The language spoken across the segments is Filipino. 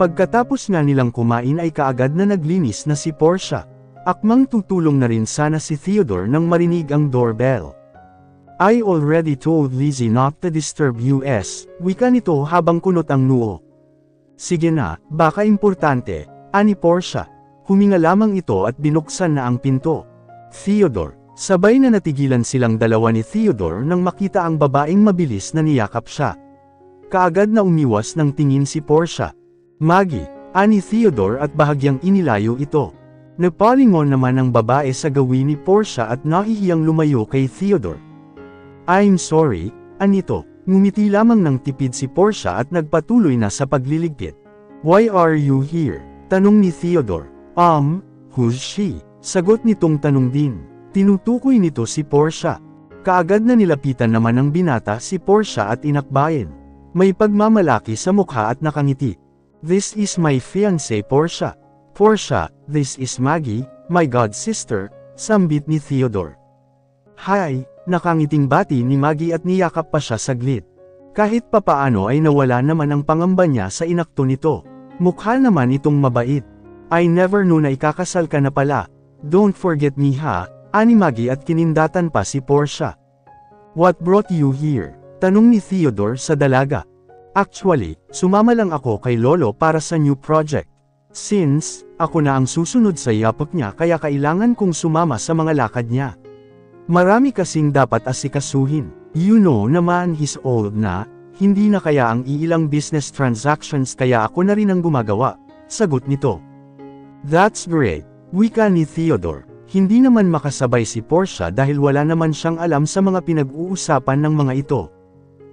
Pagkatapos nga nilang kumain ay kaagad na naglinis na si Portia. Akmang tutulong na rin sana si Theodore nang marinig ang doorbell. I already told Lizzie not to disturb us, wika nito habang kunot ang noo. Sige na, baka importante, ani Portia. Huminga lamang ito at binuksan na ang pinto. Theodore, sabay na natigilan silang dalawa ni Theodore nang makita ang babaeng mabilis na niyakap siya. Kaagad na umiwas ng tingin si Portia. Maggie, ani Theodore at bahagyang inilayo ito. Napalingon naman ang babae sa gawin ni Portia at nahihiyang lumayo kay Theodore. I'm sorry, anito, ngumiti lamang ng tipid si Portia at nagpatuloy na sa pagliligpit. Why are you here? Tanong ni Theodore. Who's she? Sagot nitong tanong din. Tinutukoy nito si Portia. Kaagad na nilapitan naman ng binata si Portia at inakbayin. May pagmamalaki sa mukha at nakangiti. This is my fiancé Portia. Portia, this is Maggie, my god sister, sambit ni Theodore. Hi, nakangiting bati ni Maggie at niyakap pa siya saglit. Kahit papaano ay nawala naman ang pangamba niya sa inakto nito. Mukha naman itong mabait. I never knew na ikakasal ka na pala. Don't forget me ha, ani Maggie at kinindatan pa si Portia. What brought you here? Tanong ni Theodore sa dalaga. Actually, sumama lang ako kay Lolo para sa new project. Since, ako na ang susunod sa yapot niya kaya kailangan kong sumama sa mga lakad niya. Marami kasing dapat asikasuhin. You know naman he's old na, hindi na kaya ang iilang business transactions kaya ako na rin ang gumagawa, sagot nito. That's great, wika ni Theodore. Hindi naman makasabay si Portia dahil wala naman siyang alam sa mga pinag-uusapan ng mga ito.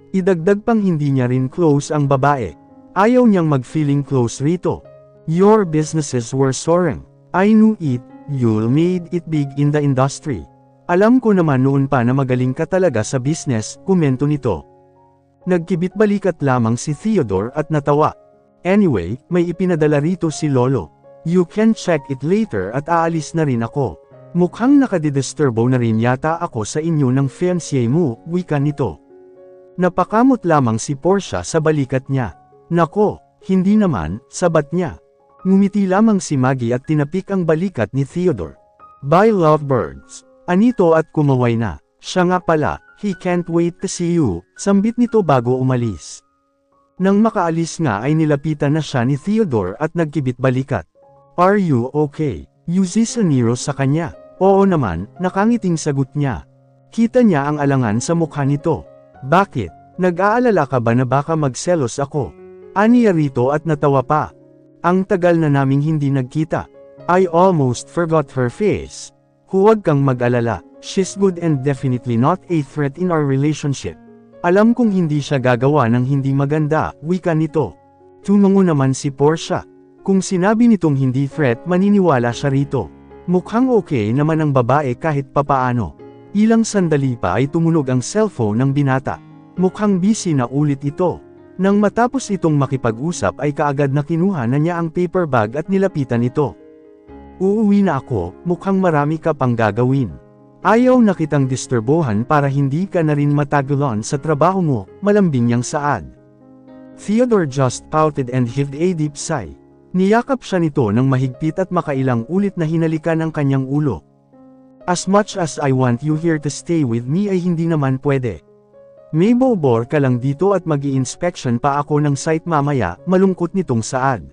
Idagdag pang hindi niya rin close ang babae. Ayaw niyang mag-feeling close rito. Your businesses were soaring. I knew it, you'll made it big in the industry. Alam ko naman noon pa na magaling ka talaga sa business, komento nito. Nagkibit-balikat lamang si Theodore at natawa. Anyway, may ipinadala rito si Lolo. You can check it later at aalis na rin ako. Mukhang nakadidisturbo na rin yata ako sa inyo ng fiancé mo, wika nito. Napakamot lamang si Portia sa balikat niya. Nako, hindi naman, sabat niya. Ngumiti lamang si Maggie at tinapik ang balikat ni Theodore. Bye lovebirds. Anito at kumaway na. Siya nga pala, he can't wait to see you, sambit nito bago umalis. Nang makaalis nga ay nilapitan na siya ni Theodore at nagkibit balikat. Are you okay? Yuzi Saniro sa kanya. Oo naman, nakangiting sagot niya. Kita niya ang alangan sa mukha nito. Bakit? Nag-aalala ka ba na baka magselos ako? Aniya rito at natawa pa. Ang tagal na naming hindi nagkita. I almost forgot her face. Huwag kang mag-alala, she's good and definitely not a threat in our relationship. Alam kong hindi siya gagawa ng hindi maganda, wika nito. Tumango naman si Portia. Kung sinabi nitong hindi threat maniniwala siya rito. Mukhang okay naman ang babae kahit papaano. Ilang sandali pa ay tumunog ang cellphone ng binata. Mukhang busy na ulit ito. Nang matapos itong makipag-usap ay kaagad na kinuha na niya ang paper bag at nilapitan ito. Uuwi na ako, mukhang marami ka pang gagawin. Ayaw na kitang disturbohan para hindi ka na rin matagulan sa trabaho mo, malambing niyang saad. Theodore just pouted and heaved a deep sigh. Niyakap siya nito ng mahigpit at makailang ulit na hinalikan ang kanyang ulo. As much as I want you here to stay with me ay hindi naman pwede. May bobor ka lang dito at mag-i-inspection pa ako ng site mamaya, malungkot nitong saad.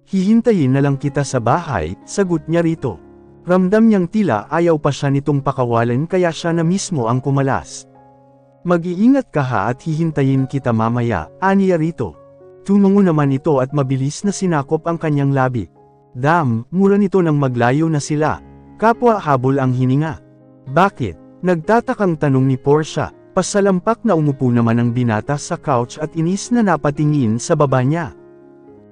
Hihintayin na lang kita sa bahay, sagot niya rito. Ramdam niyang tila ayaw pa siya nitong pakawalan kaya siya na mismo ang kumalas. Mag-iingat ka ha at hihintayin kita mamaya, aniya rito. Tumango naman ito at mabilis na sinakop ang kanyang labi. Damn, mura nito nang maglayo na sila. Kapwa habol ang hininga. Bakit? Nagtatakang tanong ni Portia. Pasalampak na umupo naman ang binata sa couch at inis na napatingin sa baba niya.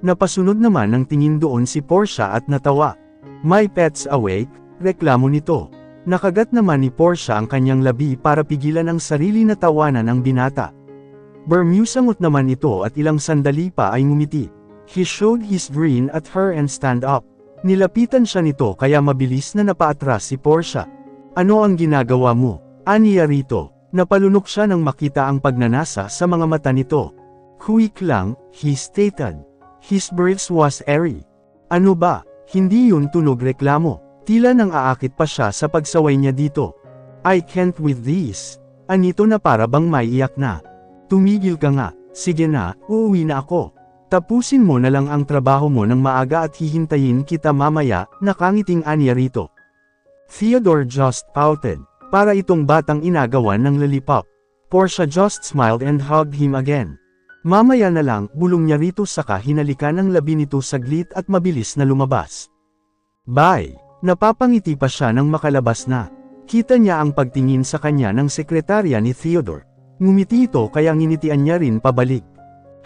Napasunod naman ang tingin doon si Portia at natawa. My pet's awake, reklamo nito. Nakagat naman ni Portia ang kanyang labi para pigilan ang sarili na tawanan ng binata. Bermusangot naman ito at ilang sandali pa ay ngumiti. He showed his grin at her and stand up. Nilapitan siya nito kaya mabilis na napaatras si Portia. Ano ang ginagawa mo? Aniya rito. Napalunok siya nang makita ang pagnanasa sa mga mata nito. Quick lang, he stated. His breath was airy. Ano ba? Hindi yun tunog reklamo. Tila nang aakit pa siya sa pagsaway niya dito. I can't with this. Anito na para bang maiiyak na. Tumigil ka nga. Sige na, uuwi na ako. Tapusin mo na lang ang trabaho mo ng maaga at hihintayin kita mamaya, nakangiting anya rito. Theodore just pouted. Para itong batang inagawan ng lollipop. Portia just smiled and hugged him again. Mamaya na lang, bulong niya rito saka hinalikan ng labi nito saglit at mabilis na lumabas. Bye! Napapangiti pa siya nang makalabas na. Kita niya ang pagtingin sa kanya ng sekretarya ni Theodore. Ngumiti ito kaya nginitian niya rin pabalik.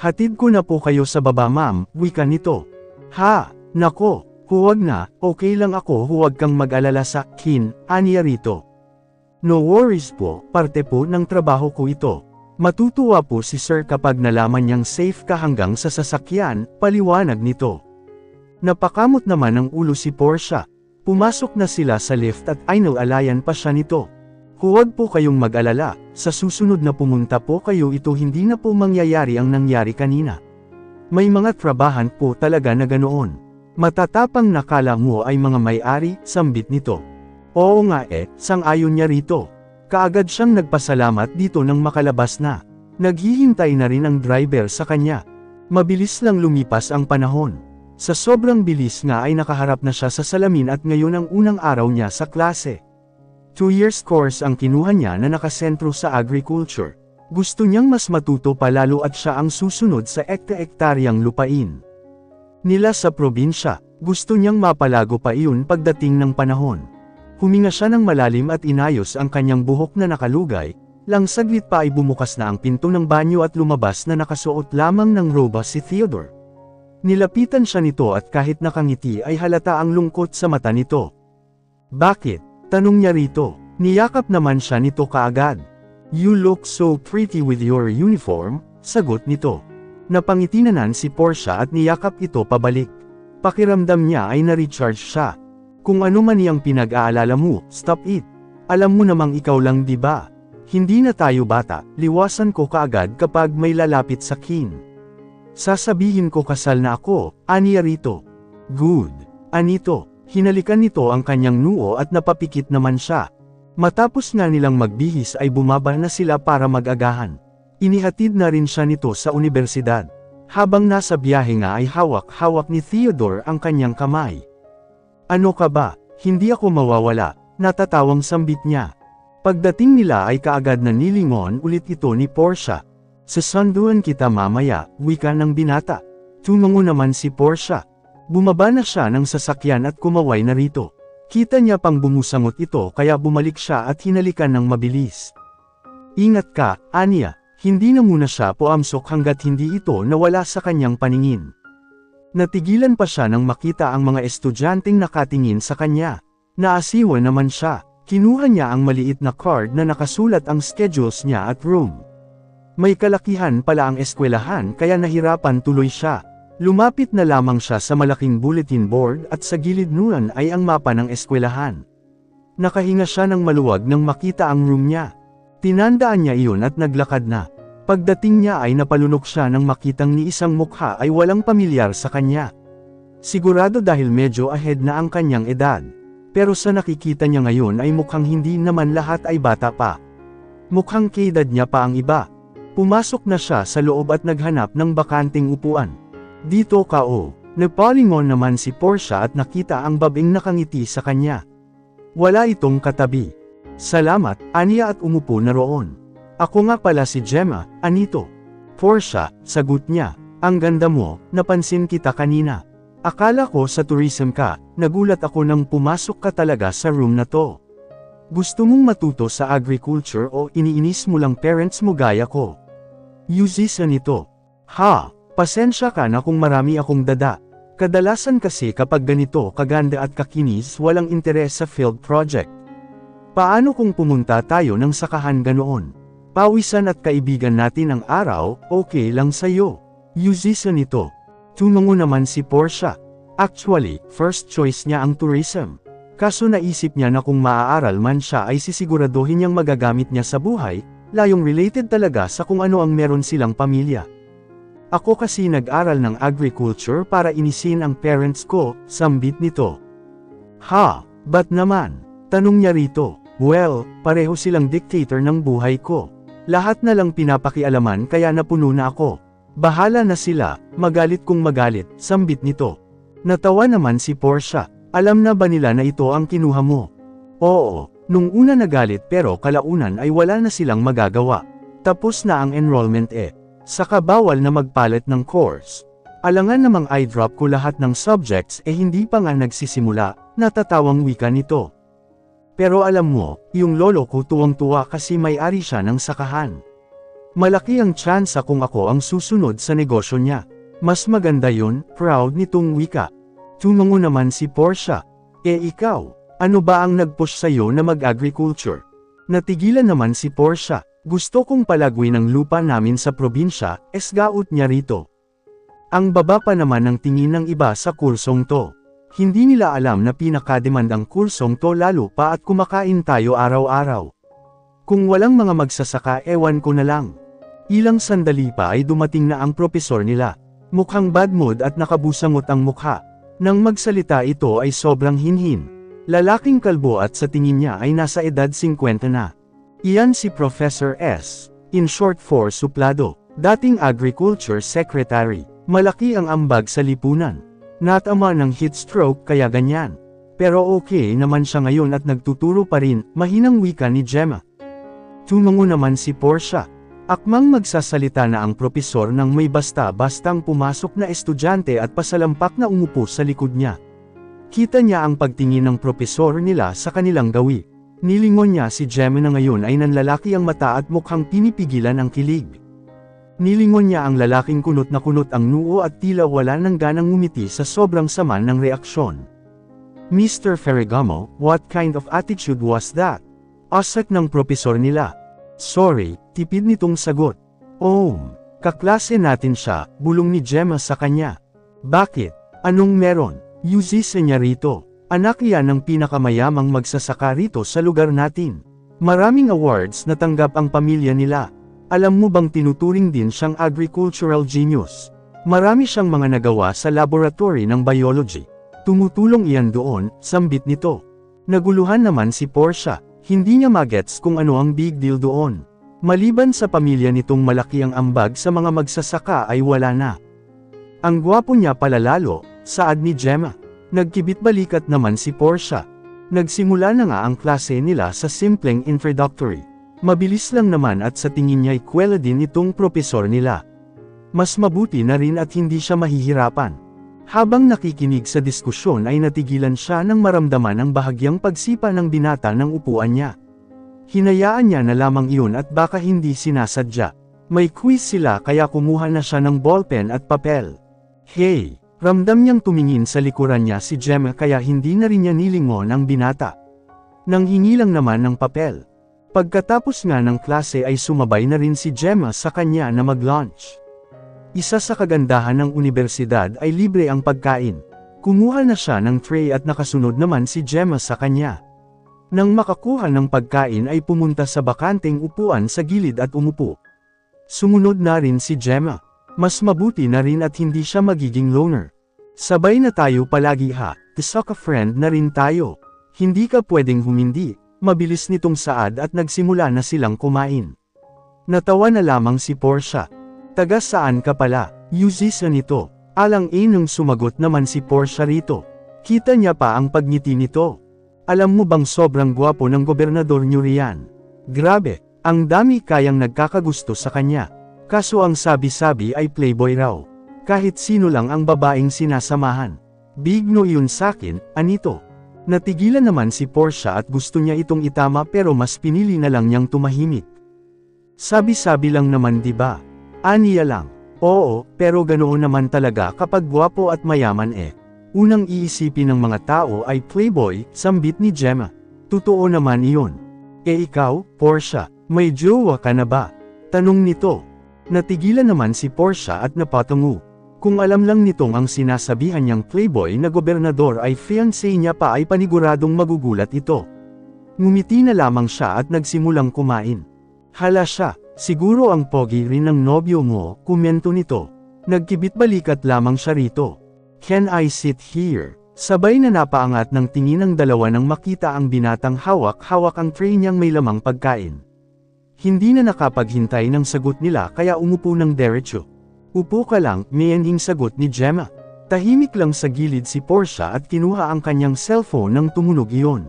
Hatid ko na po kayo sa baba ma'am, wika nito. Ha, nako, huwag na, okay lang ako huwag kang mag-alala sa akin, aniya rito. No worries po, parte po ng trabaho ko ito. Matutuwa po si sir kapag nalaman niyang safe ka hanggang sa sasakyan, paliwanag nito. Napakamot naman ng ulo si Portia. Pumasok na sila sa lift at inalayan pa siya nito. Huwag po kayong mag-alala, sa susunod na pumunta po kayo ito hindi na po mangyayari ang nangyari kanina. May mga trabahan po talaga na ganoon. Matatapang nakala mo ay mga may-ari, sambit nito. Oo nga sang-ayon niya rito. Kaagad siyang nagpasalamat dito nang makalabas na. Naghihintay na rin ang driver sa kanya. Mabilis lang lumipas ang panahon. Sa sobrang bilis nga ay nakaharap na siya sa salamin at ngayon ang unang araw niya sa klase. 2 years course ang kinuha niya na nakasentro sa agriculture. Gusto niyang mas matuto pa lalo at siya ang susunod sa ekta-ektaryang lupain nila sa probinsya. Gusto niyang mapalago pa iyon pagdating ng panahon. Huminga siya ng malalim at inayos ang kanyang buhok na nakalugay, lang saglit pa ay bumukas na ang pinto ng banyo at lumabas na nakasuot lamang ng roba si Theodore. Nilapitan siya nito at kahit nakangiti ay halata ang lungkot sa mata nito. Bakit? Tanong niya rito. Niyakap naman siya nito kaagad. You look so pretty with your uniform, sagot nito. Napangitinanan si Portia at niyakap ito pabalik. Pakiramdam niya ay na-recharge siya. Kung ano man iyang pinag-aalala mo, stop it. Alam mo namang ikaw lang di ba? Hindi na tayo bata, liwasan ko kaagad kapag may lalapit sa kin. Sasabihin ko kasal na ako, aniya rito. Good. Anito. Hinalikan nito ang kanyang noo at napapikit naman siya. Matapos nga nilang magbihis ay bumaba na sila para mag-agahan. Inihatid na rin siya nito sa universidad. Habang nasa biyahe nga ay hawak-hawak ni Theodore ang kanyang kamay. Ano ka ba? Hindi ako mawawala, natatawang sambit niya. Pagdating nila ay kaagad na nilingon ulit ito ni Portia. Sasanduan kita mamaya, wika ng binata. Tumango naman si Portia. Bumaba na siya ng sasakyan at kumaway na rito. Kita niya pang bumusangot ito kaya bumalik siya at hinalikan ng mabilis. Ingat ka, Anya, hindi na muna siya puamsok hanggat hindi ito nawala sa kanyang paningin. Natigilan pa siya nang makita ang mga estudyanteng nakatingin sa kanya. Naasiwan naman siya, kinuha niya ang maliit na card na nakasulat ang schedules niya at room. May kalakihan pala ang eskwelahan kaya nahirapan tuloy siya. Lumapit na lamang siya sa malaking bulletin board at sa gilid nun ay ang mapa ng eskwelahan. Nakahinga siya ng maluwag nang makita ang room niya. Tinandaan niya iyon at naglakad na. Pagdating niya ay napalunok siya nang makitang ni isang mukha ay walang pamilyar sa kanya. Sigurado dahil medyo ahead na ang kanyang edad. Pero sa nakikita niya ngayon ay mukhang hindi naman lahat ay bata pa. Mukhang kaedad niya pa ang iba. Pumasok na siya sa loob at naghanap ng bakanting upuan. Dito ka o. Napalingon naman si Portia at nakita ang babing nakangiti sa kanya. Wala itong katabi. Salamat, aniya at umupo na roon. Ako nga pala si Gemma, anito. Portia, sagot niya. Ang ganda mo, napansin kita kanina. Akala ko sa tourism ka, nagulat ako nang pumasok ka talaga sa room na to. Gusto mong matuto sa agriculture o iniinis mo lang parents mo gaya ko? Usisa nito. Ha? Pasensya ka na kung marami akong dada. Kadalasan kasi kapag ganito kaganda at kakinis walang interes sa field project. Paano kung pumunta tayo ng sakahan ganoon? Pawisan at kaibigan natin ang araw, okay lang sa'yo. Usisa nito. Tumango naman si Portia. Actually, first choice niya ang tourism. Kaso naisip niya na kung maaaral man siya ay sisiguraduhin niyang magagamit niya sa buhay, layong related talaga sa kung ano ang meron silang pamilya. Ako kasi nag-aral ng agriculture para inisin ang parents ko, sambit nito. Ha, ba't naman? Tanong niya rito. Well, pareho silang dictator ng buhay ko. Lahat na lang pinapakialaman kaya napuno na ako. Bahala na sila, magalit kung magalit, sambit nito. Natawa naman si Portia. Alam na ba nila na ito ang kinuha mo? Oo, nung una nagalit pero kalaunan ay wala na silang magagawa. Tapos na ang enrollment Saka bawal na magpalit ng course. Alangan namang i-drop ko lahat ng subjects hindi pa nga nagsisimula, natatawang wika nito. Pero alam mo, yung lolo ko tuwang-tuwa kasi may-ari siya ng sakahan. Malaki ang tsansa kung ako ang susunod sa negosyo niya. Mas maganda yun, proud nitong wika. Tumango naman si Portia. Ikaw, ano ba ang nag-push sa'yo na mag-agriculture? Natigilan naman si Portia. Gusto kong palagwin ang lupa namin sa probinsya, esgaot niya rito. Ang baba pa naman ng tingin ng iba sa kursong to. Hindi nila alam na pinakademandang kursong to lalo pa at kumakain tayo araw-araw. Kung walang mga magsasaka ewan ko na lang. Ilang sandali pa ay dumating na ang propesor nila. Mukhang bad mood at nakabusangot ang mukha. Nang magsalita ito ay sobrang hinhin. Lalaking kalbo at sa tingin niya ay nasa edad 50 na. Iyan si Professor S. In short for suplado. Dating agriculture secretary. Malaki ang ambag sa lipunan. Natama ng heat stroke kaya ganyan. Pero okay naman siya ngayon at nagtuturo pa rin, mahinang wika ni Gemma. Tumango naman si Portia. Akmang magsasalita na ang propesor nang may basta-bastang pumasok na estudyante at pasalampak na umupo sa likod niya. Kita niya ang pagtingin ng propesor nila sa kanilang gawi. Nilingon niya si Gemma na ngayon ay nanlalaki ang mata at mukhang pinipigilan ang kilig. Nilingon niya ang lalaking kunot na kunot ang noo at tila wala nang ganang ngumiti sa sobrang sama ng reaksyon. Mr. Ferragamo, what kind of attitude was that? Asak ng propesor nila. Sorry, tipid nitong sagot. Kaklase natin siya, bulong ni Gemma sa kanya. Bakit? Anong meron? Yuzise niya rito. Anak yan ng pinakamayamang magsasaka rito sa lugar natin. Maraming awards na tanggap ang pamilya nila. Alam mo bang tinuturing din siyang agricultural genius? Marami siyang mga nagawa sa laboratory ng biology. Tumutulong iyan doon, sambit nito. Naguluhan naman si Portia. Hindi niya magets kung ano ang big deal doon. Maliban sa pamilya nitong malaki ang ambag sa mga magsasaka ay wala na. Ang gwapo niya pala lalo, saad ni Gemma. Nagkibit balikat naman si Portia. Nagsimula na nga ang klase nila sa simpleng introductory. Mabilis lang naman at sa tingin niya'y kwela din itong propesor nila. Mas mabuti na rin at hindi siya mahihirapan. Habang nakikinig sa diskusyon ay natigilan siya nang maramdaman ang bahagyang pagsipa ng binata ng upuan niya. Hinayaan niya na lamang iyon at baka hindi sinasadya. May quiz sila kaya kumuha na siya ng ballpen at papel. Hey! Ramdam niyang tumingin sa likuran niya si Gemma kaya hindi na rin niya nilingon ang binata. Nanghingi lang naman ng papel. Pagkatapos nga ng klase ay sumabay na rin si Gemma sa kanya na mag-lunch. Isa sa kagandahan ng universidad ay libre ang pagkain. Kumuha na siya ng tray at nakasunod naman si Gemma sa kanya. Nang makakuha ng pagkain ay pumunta sa bakanteng upuan sa gilid at umupo. Sumunod na rin si Gemma. Mas mabuti na rin at hindi siya magiging loner. Sabay na tayo palagi ha, tisaka friend na rin tayo. Hindi ka pwedeng humindi, mabilis nitong saad at nagsimula na silang kumain. Natawa na lamang si Portia. Taga saan ka pala? Yuzisa nito. Alang-inang sumagot naman si Portia rito. Kita niya pa ang pagngiti nito. Alam mo bang sobrang gwapo ng gobernador niyo riyan? Grabe, ang dami kayang nagkakagusto sa kanya. Kaso ang sabi-sabi ay playboy raw. Kahit sino lang ang babaeng sinasamahan. Big no yun sakin, anito. Natigilan naman si Portia at gusto niya itong itama pero mas pinili na lang niyang tumahimik. Sabi-sabi lang naman diba? Aniya lang. Oo, pero ganoon naman talaga kapag gwapo at mayaman Unang iisipin ng mga tao ay playboy, sambit ni Gemma. Totoo naman iyon. Ikaw, Portia, may jowa ka na ba? Tanong nito. Natigilan naman si Portia at napatungo. Kung alam lang nitong ang sinasabihan niyang playboy na gobernador ay fiancé niya pa ay paniguradong magugulat ito. Ngumiti na lamang siya at nagsimulang kumain. Hala siya, siguro ang pogi rin ng nobyo mo, komento nito. Nagkibit balikat lamang siya rito. Can I sit here? Sabay na napaangat ng tingin ng dalawa nang makita ang binatang hawak-hawak ang tray niyang may lamang pagkain. Hindi na nakapaghintay ng sagot nila kaya umupo ng diretso. Upo ka lang, mayanding sagot ni Gemma. Tahimik lang sa gilid si Portia at kinuha ang kanyang cellphone nang tumunog iyon.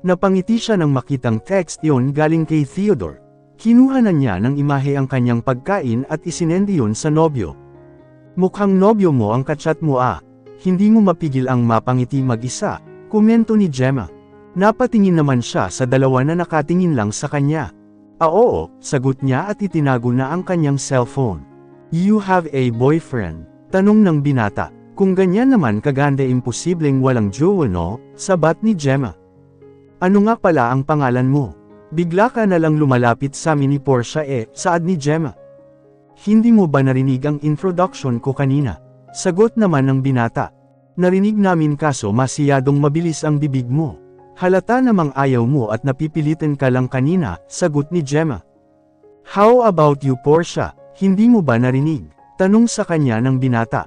Napangiti siya nang makitang text iyon galing kay Theodore. Kinuha na niya ng imahe ang kanyang pagkain at isinendi yun sa nobyo. Mukhang nobyo mo ang kachat mo ah. Hindi mo mapigil ang mapangiti mag-isa, komento ni Gemma. Napatingin naman siya sa dalawa na nakatingin lang sa kanya. Oo, sagot niya at itinago na ang kanyang cellphone. You have a boyfriend? Tanong ng binata. Kung ganyan naman kaganda imposibleng walang jowa no, sabat ni Gemma. Ano nga pala ang pangalan mo? Bigla ka na lang lumalapit sa amin ni Portia saad ni Gemma. Hindi mo ba narinig ang introduction ko kanina? Sagot naman ng binata. Narinig namin kaso masyadong mabilis ang bibig mo. Halata namang ayaw mo at napipilitan ka lang kanina, sagot ni Gemma. How about you Portia? Hindi mo ba narinig? Tanong sa kanya ng binata.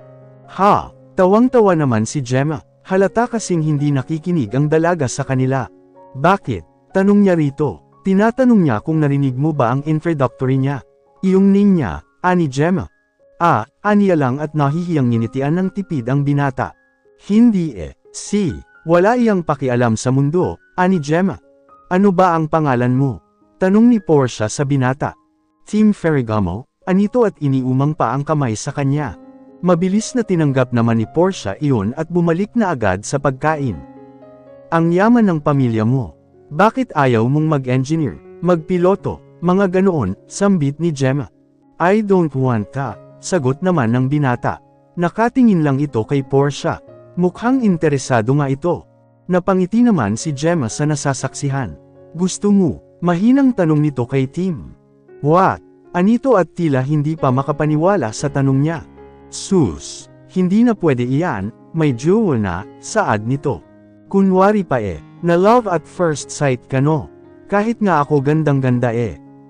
Ha? Tawang-tawa naman si Gemma. Halata kasing hindi nakikinig ang dalaga sa kanila. Bakit? Tanong niya rito. Tinatanong niya kung narinig mo ba ang introductory niya. Iyong ning niya, ani Gemma. Aniya lang at nahihiyang nginitian ng tipid ang binata. Hindi wala iyang pakialam sa mundo, ani Gemma. Ano ba ang pangalan mo? Tanong ni Portia sa binata. Team Ferragamo, anito at iniumang pa ang kamay sa kanya. Mabilis na tinanggap naman ni Portia iyon at bumalik na agad sa pagkain. Ang yaman ng pamilya mo. Bakit ayaw mong mag-engineer, magpiloto, mga ganoon, sambit ni Gemma. I don't want that. Sagot naman ng binata. Nakatingin lang ito kay Portia. Mukhang interesado nga ito. Napangiti naman si Gemma sa nasasaksihan. Gusto mo? Mahinang tanong nito kay Tim. What? Anito at tila hindi pa makapaniwala sa tanong niya. Sus, hindi na pwede iyan, may jowa na, saad nito. Kunwari pa na love at first sight ka no. Kahit nga ako gandang-ganda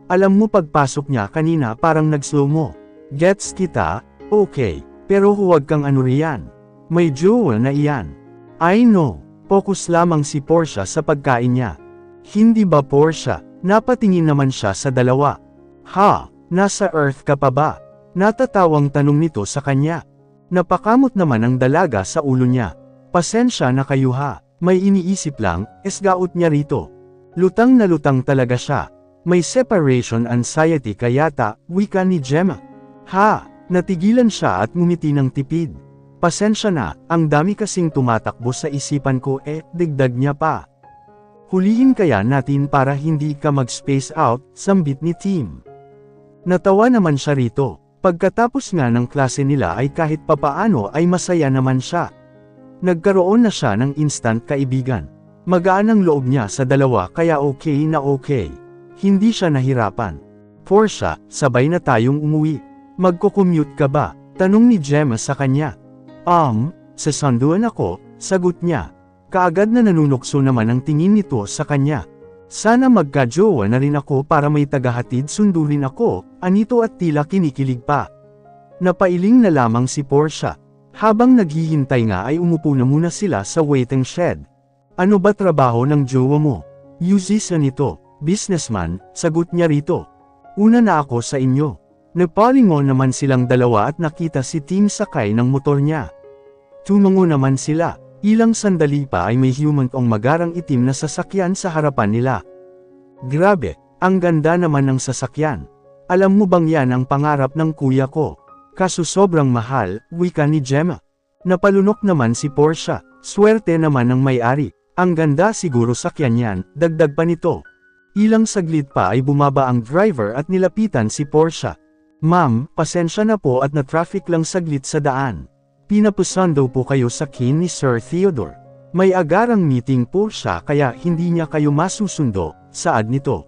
Alam mo pagpasok niya kanina parang nag-slow mo. Gets kita? Okay, pero huwag kang ano riyan. May jowa na iyan. I know, focus lamang si Portia sa pagkain niya. Hindi ba Portia? Napatingin naman siya sa dalawa. Ha, nasa Earth ka pa ba? Natatawang tanong nito sa kanya. Napakamot naman ang dalaga sa ulo niya. Pasensya na kayo ha, may iniisip lang, esgaot niya rito. Lutang na lutang talaga siya. May separation anxiety kayata, wika ni Gemma. Ha, natigilan siya at ngumiti ng tipid. Pasensya na, ang dami kasing tumatakbo sa isipan ko dagdag niya pa. Hulihin kaya natin para hindi ka mag-space out, sambit ni Tim. Natawa naman siya rito. Pagkatapos nga ng klase nila ay kahit papaano ay masaya naman siya. Nagkaroon na siya ng instant kaibigan. Magaan ang loob niya sa dalawa kaya okay na okay. Hindi siya nahirapan. Portia, sabay na tayong umuwi. Magko-commute ka ba? Tanong ni Gemma sa kanya. Sasanduan ako, sagot niya. Kaagad na nanunukso naman ang tingin nito sa kanya. Sana magka-jowa na rin ako para may tagahatid sundo rin ako, anito at tila kinikilig pa. Napailing na lamang si Portia. Habang naghihintay nga ay umupo na muna sila sa waiting shed. Ano ba trabaho ng jowa mo? Musician ito, businessman, sagot niya rito. Una na ako sa inyo. Napalingon naman silang dalawa at nakita si Tim sakay ng motor niya. Tumango naman sila. Ilang sandali pa ay may humantong magarang itim na sasakyan sa harapan nila. Grabe, ang ganda naman ng sasakyan. Alam mo bang yan ang pangarap ng kuya ko? Kaso sobrang mahal, wika ni Gemma. Napalunok naman si Portia. Swerte naman ng may-ari. Ang ganda siguro sakyan yan, dagdag pa nito. Ilang saglit pa ay bumaba ang driver at nilapitan si Portia. Ma'am, pasensya na po at na-traffic lang saglit sa daan. Pinapusan daw po kayo sa kin ni Sir Theodore. May agarang meeting po siya kaya hindi niya kayo masusundo, saad nito.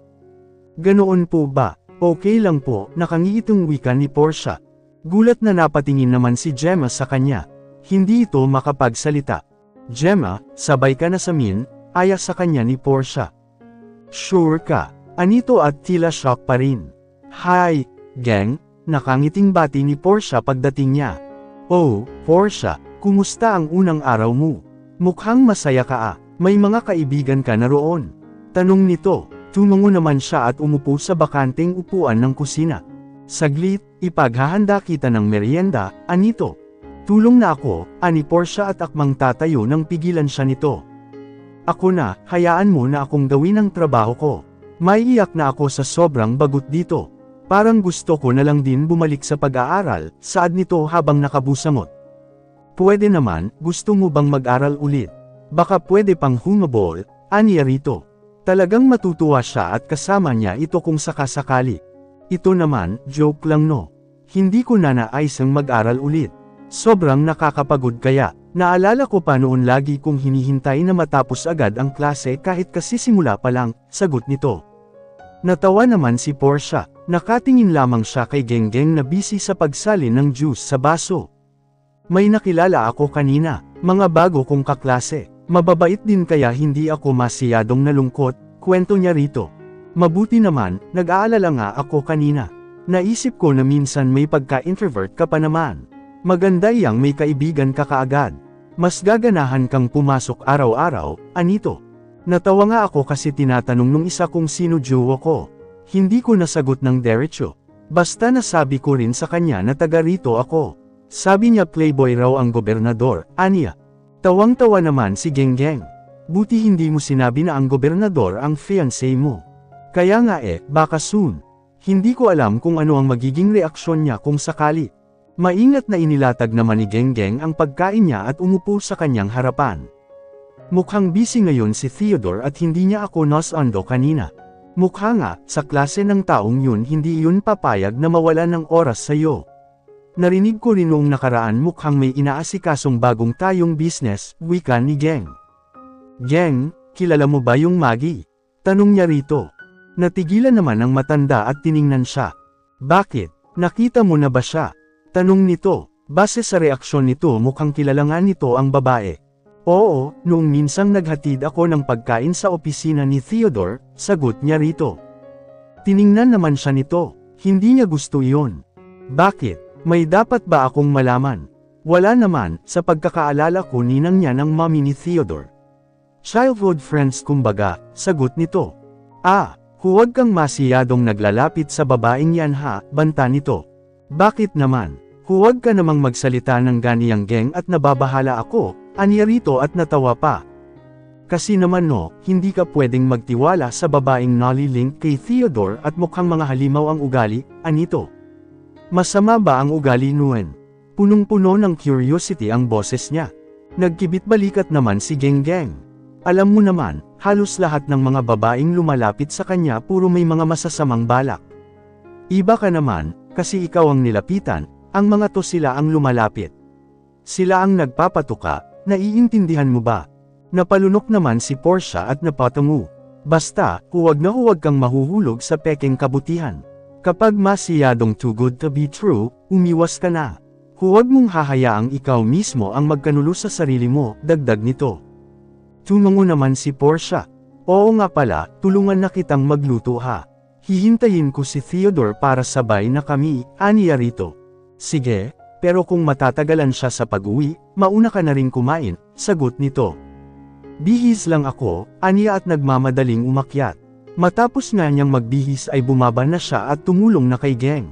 Ganoon po ba? Okay lang po, nakangitong wika ni Portia. Gulat na napatingin naman si Gemma sa kanya. Hindi ito makapagsalita. Gemma, sabay ka na sa min, aya sa kanya ni Portia. Sure ka? Anito at tila shock pa rin. Hi, gang, nakangiting bati ni Portia pagdating niya. Oh, Portia, kumusta ang unang araw mo? Mukhang masaya ka ah, may mga kaibigan ka na roon. Tanong nito, tumungo naman siya at umupo sa bakanteng upuan ng kusina. Saglit, ipaghahanda kita ng merienda, anito. Tulong na ako, ani Portia at akmang tatayo nang pigilan siya nito. Ako na, hayaan mo na akong gawin ang trabaho ko. Maiiyak na ako sa sobrang bagot dito. Parang gusto ko na lang din bumalik sa pag-aaral, saad nito habang nakabusamot. Pwede naman, gusto mo bang mag-aral ulit? Baka pwede pang humabol, aniya rito. Talagang matutuwa siya at kasama niya ito kung sakasakali. Ito naman, joke lang no. Hindi ko na naisang mag-aral ulit. Sobrang nakakapagod kaya, naalala ko pa noon lagi kong hinihintay na matapos agad ang klase kahit kasi simula pa lang, sagot nito. Natawa naman si Portia, nakatingin lamang siya kay Genggeng na busy sa pagsalin ng juice sa baso. May nakilala ako kanina, mga bago kong kaklase, mababait din kaya hindi ako masyadong nalungkot, kwento niya rito. Mabuti naman, nag-aalala nga ako kanina. Naisip ko na minsan may pagka-introvert ka pa naman. Maganda yang may kaibigan ka kaagad. Mas gaganahan kang pumasok araw-araw, anito. Natawa nga ako kasi tinatanong nung isa kung sino jowa ko. Hindi ko nasagot ng diretso. Basta nasabi ko rin sa kanya na taga rito ako. Sabi niya playboy raw ang gobernador, aniya. Tawang-tawa naman si Genggeng. Buti hindi mo sinabi na ang gobernador ang fiancé mo. Kaya nga baka soon. Hindi ko alam kung ano ang magiging reaksyon niya kung sakali. Maingat na inilatag naman ni Genggeng ang pagkain niya at umupo sa kanyang harapan. Mukhang busy ngayon si Theodore at hindi niya ako nasando kanina. Mukha nga, sa klase ng taong yun hindi yun papayag na mawala ng oras sa'yo. Narinig ko rin noong nakaraan mukhang may inaasikasong bagong tayong business, wika ni Geng. Geng, kilala mo ba yung Maggie? Tanong niya rito. Natigilan naman ang matanda at tiningnan siya. Bakit? Nakita mo na ba siya? Tanong nito. Base sa reaksyon nito mukhang kilala nga nito ang babae. Oo, noong minsang naghatid ako ng pagkain sa opisina ni Theodore, sagot niya rito. Tiningnan naman siya nito, hindi niya gusto iyon. Bakit? May dapat ba akong malaman? Wala naman, sa pagkakaalala ko ninang niya ng mommy ni Theodore. Childhood friends kumbaga, sagot nito. Huwag kang masiyadong naglalapit sa babaeng yan ha, banta nito. Bakit naman? Huwag ka namang magsalita ng ganiyang Geng at nababahala ako, aniya rito at natawa pa. Kasi naman no, hindi ka pwedeng magtiwala sa babaeng nalilink kay Theodore at mukhang mga halimaw ang ugali, anito. Masama ba ang ugali nuen? Punong-puno ng curiosity ang boses niya. Nagkibit balikat naman si Genggeng. Alam mo naman, halos lahat ng mga babaeng lumalapit sa kanya puro may mga masasamang balak. Iba ka naman, kasi ikaw ang nilapitan, ang mga to sila ang lumalapit. Sila ang nagpapatuka, naiintindihan mo ba? Napalunok naman si Portia at napatungo. Basta, huwag na huwag kang mahuhulog sa pekeng kabutihan. Kapag masiyadong too good to be true, umiwas ka na. Huwag mong hahayaang ikaw mismo ang magkanulo sa sarili mo, dagdag nito. Tumango naman si Portia. Oo nga pala, tulungan na kitang magluto ha. Hihintayin ko si Theodore para sabay na kami, aniya rito. Sige, pero kung matatagalan siya sa pag-uwi, mauna ka na rin kumain, sagot nito. Bihis lang ako, aniya at nagmamadaling umakyat. Matapos nga niyang magbihis ay bumaba na siya at tumulong na kay Geng.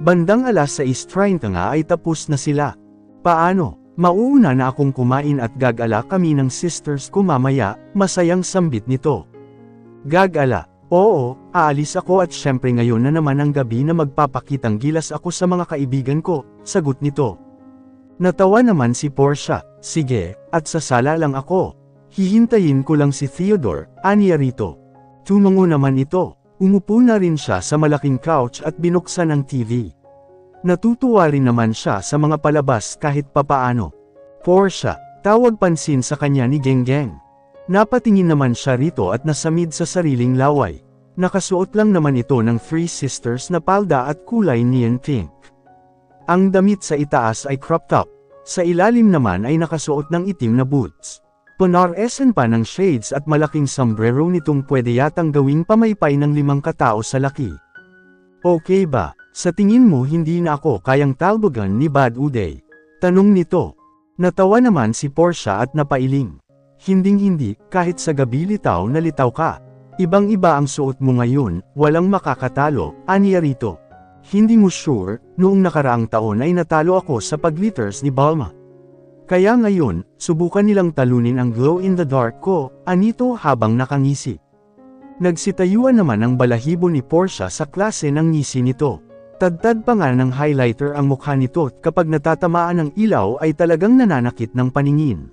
Bandang 6:30 nga ay tapos na sila. Paano? Mauuna na akong kumain at gagala kami ng sisters ko mamaya, masayang sambit nito. Gagala? Oo, aalis ako at syempre ngayon na naman ang gabi na magpapakitang gilas ako sa mga kaibigan ko, sagot nito. Natawa naman si Portia, sige, at sa sala lang ako. Hihintayin ko lang si Theodore, aniya rito. Tumango naman ito, umupo na rin siya sa malaking couch at binuksan ang TV. Natutuwa rin naman siya sa mga palabas kahit papaano. Portia, tawag pansin sa kanya ni Genggeng. Napatingin naman siya rito at nasamid sa sariling laway. Nakasuot lang naman ito ng Three Sisters na palda at kulay neon pink. Ang damit sa itaas ay crop top, sa ilalim naman ay nakasuot ng itim na boots. Punaresan pa ng shades at malaking sombrero nitong pwede yatang gawing pamaypay ng 5 katao sa laki. Okay ba? Sa tingin mo hindi na ako kayang talbogan ni Bad Uday? Tanong nito. Natawa naman si Portia at napailing. Hinding-hindi, kahit sa gabi litaw na litaw ka. Ibang-iba ang suot mo ngayon, walang makakatalo, aniya rito. Hindi mo sure, noong nakaraang taon ay natalo ako sa paglitters ni Balma. Kaya ngayon, subukan nilang talunin ang glow-in-the-dark ko, anito habang nakangisi. Nagsitayuan naman ang balahibo ni Portia sa klase ng ngisi nito. Tadtad pa nga ng highlighter ang mukha nito at kapag natatamaan ng ilaw ay talagang nananakit ng paningin.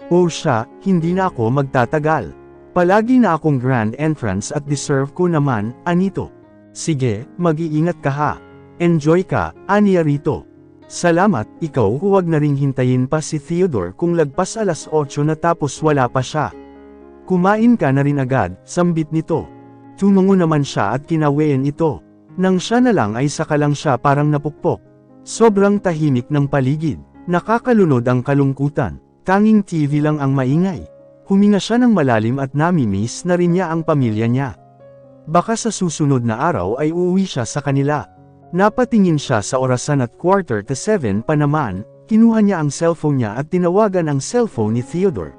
O siya, hindi na ako magtatagal. Palagi na akong grand entrance at deserve ko naman, anito. Sige, mag-iingat ka ha. Enjoy ka, aniya rito. Salamat, ikaw huwag na ring hintayin pa si Theodore kung lagpas 8:00 na tapos wala pa siya. Kumain ka na rin agad, sambit nito. Tumango naman siya at kinawayan ito. Nang siya na lang ay saka lang siya parang napukpok. Sobrang tahimik ng paligid, nakakalunod ang kalungkutan, tanging TV lang ang maingay. Huminga siya ng malalim at namimiss na rin niya ang pamilya niya. Baka sa susunod na araw ay uuwi siya sa kanila. Napatingin siya sa orasan at 6:45 pa naman, kinuha niya ang cellphone niya at tinawagan ang cellphone ni Theodore.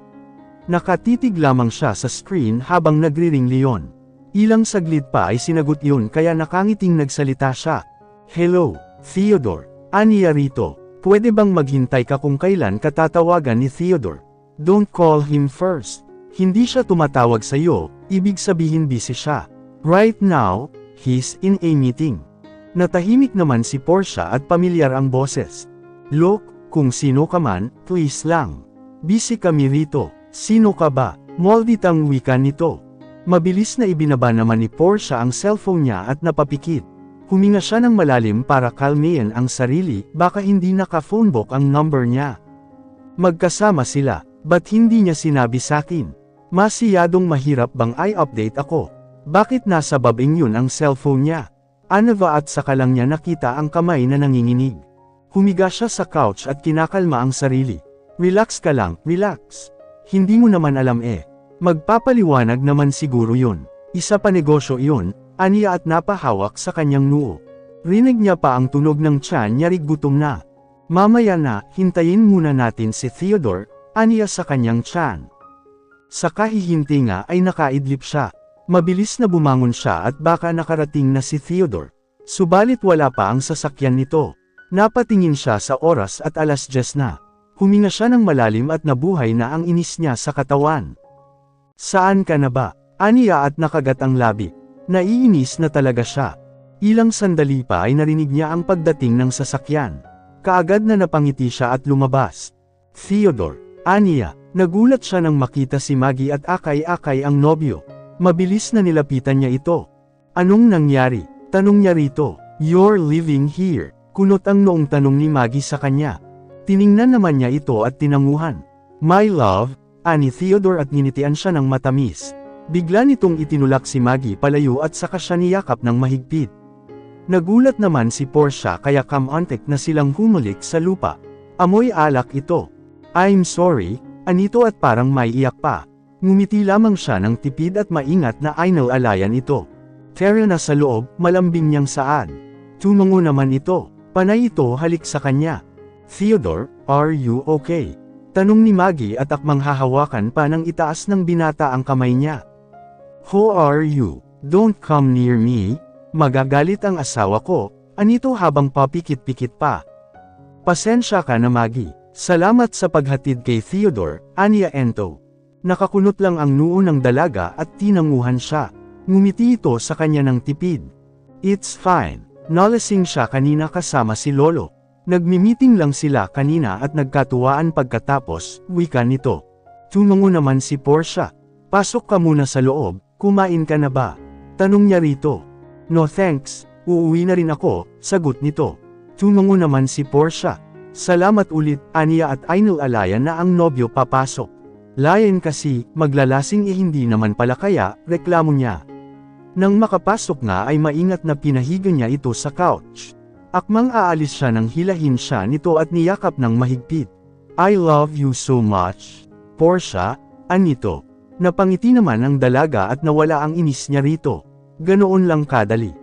Nakatitig lamang siya sa screen habang nagri-ring Leon. Ilang saglit pa ay sinagot yun kaya nakangiting nagsalita siya. Hello, Theodore. Aniya rito. Pwede bang maghintay ka kung kailan ka tatawagan ni Theodore? Don't call him first. Hindi siya tumatawag sa iyo, ibig sabihin busy siya. Right now, he's in a meeting. Natahimik naman si Portia at pamilyar ang boses. Look, kung sino ka man, please lang. Busy kami rito. Sino ka ba? Molditang wika nito. Mabilis na ibinaba naman ni Portia ang cellphone niya at napapikit. Huminga siya ng malalim para kalmayan ang sarili, baka hindi naka-phonebook ang number niya. Magkasama sila, ba't hindi niya sinabi sakin? Masiyadong mahirap bang i-update ako? Bakit nasa babing yun ang cellphone niya? Ano ba at saka lang niya nakita ang kamay na nanginginig? Humiga siya sa couch at kinakalma ang sarili. Relax ka lang, relax. Hindi mo naman alam eh. Magpapaliwanag naman siguro yun. Isa pa negosyo yun, aniya at napahawak sa kanyang noo. Rinig niya pa ang tunog ng tiyan niya gutom na. Mamaya na, hintayin muna natin si Theodore, aniya sa kanyang tiyan. Sa kahihintinga ay nakaidlip siya. Mabilis na bumangon siya at baka nakarating na si Theodore. Subalit wala pa ang sasakyan nito. Napatingin siya sa oras at 10:00 na. Huminga siya ng malalim at nabuhay na ang inis niya sa katawan. Saan ka na ba? Aniya at nakagat ang labi. Naiinis na talaga siya. Ilang sandali pa ay narinig niya ang pagdating ng sasakyan. Kaagad na napangiti siya at lumabas. Theodore, aniya, nagulat siya nang makita si Maggie at akay-akay ang nobyo. Mabilis na nilapitan niya ito. Anong nangyari? Tanong niya rito. You're living here. Kunot ang noong tanong ni Maggie sa kanya. Tiningnan naman niya ito at tinanguhan. My love, ani Theodore at nginitian siya ng matamis. Bigla nitong itinulak si Maggie palayo at saka siya niyakap ng mahigpit. Nagulat naman si Portia kaya kamantek na silang humulik sa lupa. Amoy alak ito. I'm sorry, anito at parang may iyak pa. Ngumiti lamang siya ng tipid at maingat na inalalayan ito. Tara na sa loob, malambing niyang saad. Tumango naman ito, panay ito halik sa kanya. Theodore, are you okay? Tanong ni Maggie at akmang hahawakan pa ng itaas ng binata ang kamay niya. Who are you? Don't come near me. Magagalit ang asawa ko, anito habang papikit-pikit pa. Pasensya ka na Maggie. Salamat sa paghatid kay Theodore, aniya ento. Nakakunot lang ang noo ng dalaga at tinanguhan siya. Ngumiti ito sa kanya ng tipid. It's fine. Nalasing siya kanina kasama si Lolo. Nagmi-meeting lang sila kanina at nagkatuwaan pagkatapos, wika nito. Tumango naman si Portia. Pasok ka muna sa loob, kumain ka na ba? Tanong niya rito. No thanks, uuwi na rin ako, sagot nito. Tumango naman si Portia. Salamat ulit, aniya at inalalayan na ang nobyo papasok. Layan kasi, maglalasing hindi naman pala kaya, reklamo niya. Nang makapasok nga ay maingat na pinahiga niya ito sa couch. Akmang aalis siya nang hilahin siya nito at niyakap ng mahigpit. I love you so much. Portia, anito. Napangiti naman ang dalaga at nawala ang inis niya rito. Ganoon lang kadali.